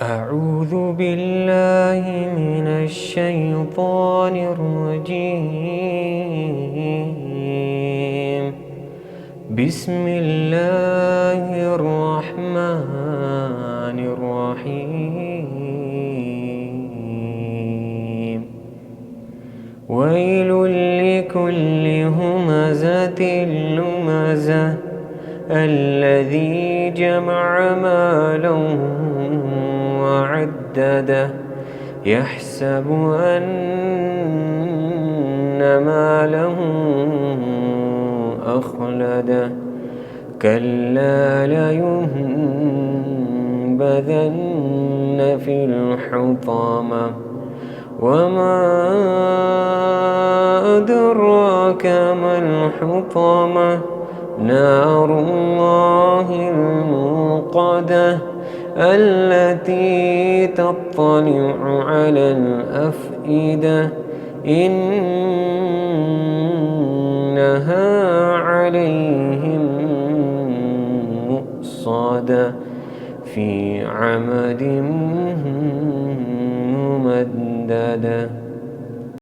أعوذ بالله من الشيطان الرجيم. بسم الله الرحمن الرحيم. ويل لكل همزة لمزة الذي جمع مالا وعدده يحسب أن ماله أخلده كلا لينبذن في الحطمة وما أدراك ما الحطمة نار الله الموقدة التي تطلع على الأفئدة إنها عليهم مؤصدة في عمد ممددة.